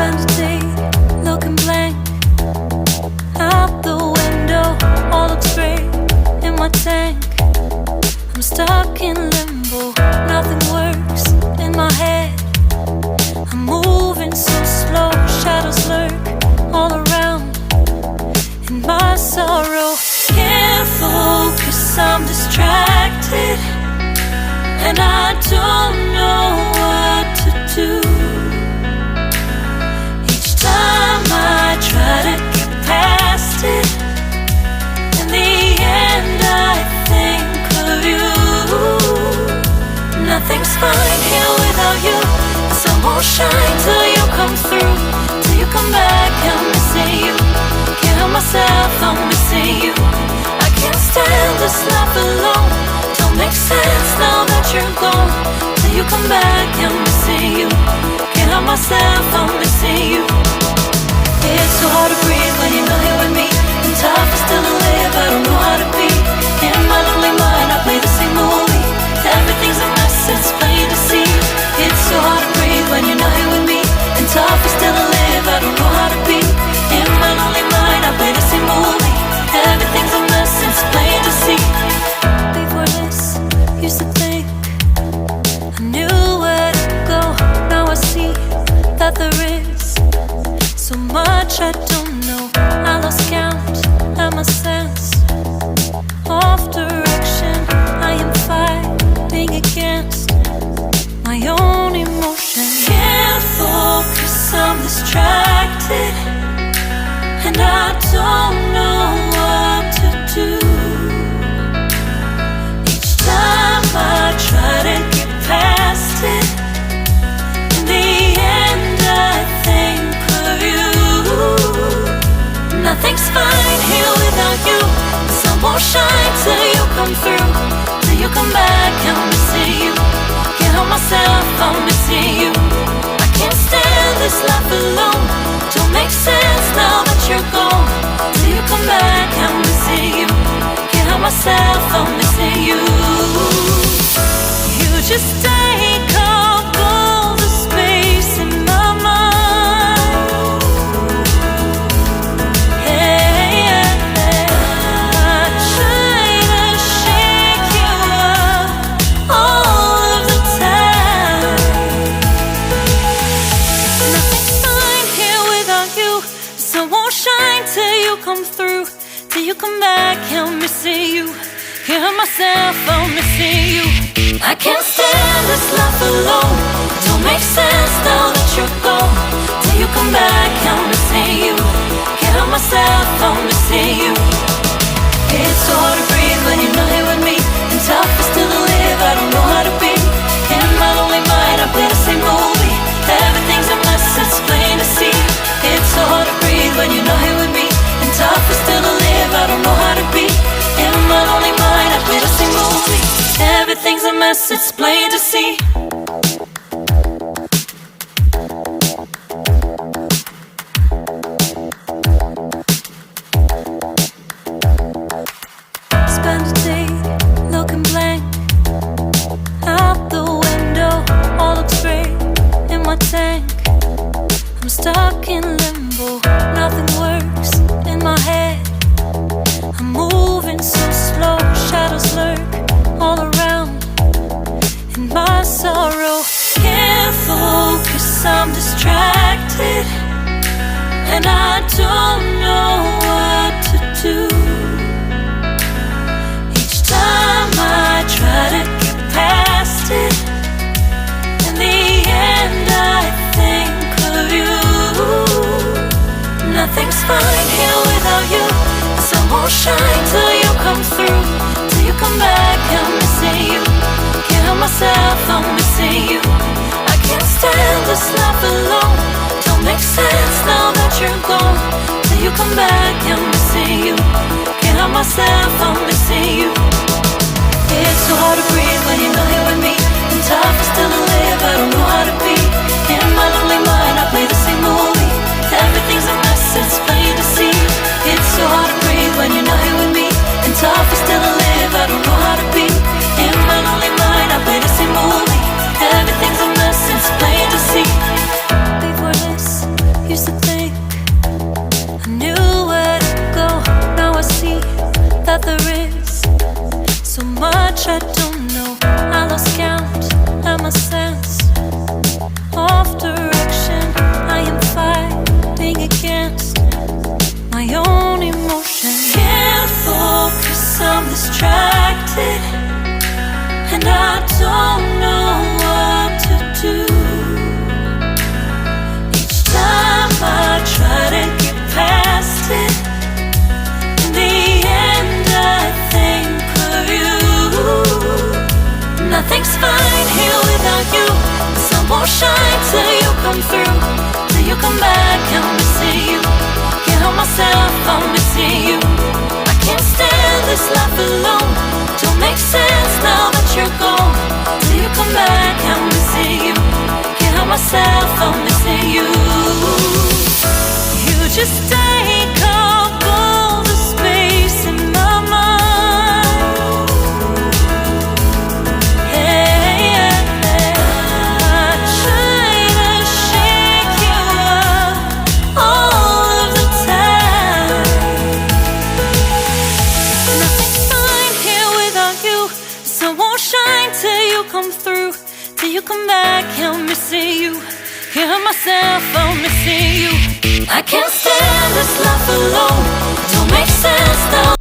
Spend a day looking blank out the window. All looks great in my tank. I'm stuck in limbo. Nothing works in my head. I'm moving so slow. Shadows lurk all around. In my sorrow, can't focus. I'm distracted, and I don't know what to do. Each time I try to get past it, in the end I think of you. Nothing's fine here without you. The sun won't shine till you come through. Till you come back, I'm missing you. Can't help myself, I'm missing you. I can't stand this life alone. Don't make sense now that you're gone. Till you come back, I'm missing you. Can't help myself, I'm missing you. It's so hard to breathe when you're not here with me. And tough is still to live, I don't know how to be. In my lonely mind, I play the same movie. Everything's a mess, it's plain to see. It's so hard to breathe when you're not here with me. And tough is still to live, I don't know how to be. In my lonely mind, I play the same movie. Everything's a mess, it's plain to see. Before this, used to think I knew where to go. Now I see that there is so much I don't know. I lost count and my sense of direction. I am fighting against my own emotion. Can't focus, I'm distracted, and I don't know what to do. Each time I try to get past it, in the end I think of you. Nothing's fine here without you. The sun won't shine till you come through. Till you come back, I'm missing you. Can't help myself, I'm missing you. I can't stand this life alone. Don't make sense now that you're gone. Till you come back, I'm missing you. Can't help myself, I'm missing you. You just take up all the space in my mind. Hey, yeah, yeah. I try to shake you up all of the time. Nothing's fine here without you. The sun won't shine till you come through. Till you come back, I'm missing you. Can't help myself, I'm missing you. I can't stand this life alone. It don't make sense now that you're gone. Till you come back, I'm missing you. Can't help myself, I'm missing you. It's so hard to breathe when you're not here with me. And tough is still to live, I don't know how to be. In my lonely mind, I play the same movie. Everything's a mess, it's plain to see. It's so hard to breathe when you're not here with me. And tough is still to live, I don't know how to be. In my lonely mind, I play the same movie. Everything's a mess, it's plain to see. Spend a day looking blank out the window. All looks great in my tank. I'm stuck in limbo. Nothing works in my head. I'm moving so slow. Shadows lurk all around. In my sorrow, can't focus, I'm distracted, and I don't know what to do. Each time I try to get past it, in the end I think of you. Nothing's fine here without you. The sun won't shine till you come through. Till you come back, I'm missing you. Can't help myself, I'm missing you. I can't stand this life alone. Don't make sense now that you're gone. Till you come back, I'm missing you. Can't help myself, I'm missing you. It's so hard to breathe when you're not here with me. And tough is still to live, I don't know how to be. In my lonely mind, I play the same movie. Everything's a mess, it's plain to see. It's so hard to breathe when you're not here with me. And tough is still to live, I don't know how to be. In my lonely mind, I play the same movie. Everything's a mess, it's plain to see. Before this, through. Till you come back, I'm missing you. Can't help myself, I'm missing you. I can't stand this life alone. Don't make sense now that you're gone. Till you come back, I'm missing you. Can't help myself, I'm missing you. You just take up all the space in my mind. Hey, I try to shake you up all of the time. Nothing's fine here without you. The sun won't shine till you come through. Till you come back, I'm missing you. Can't help myself, I'm missing you. I can't stand this life alone. Don't make sense now.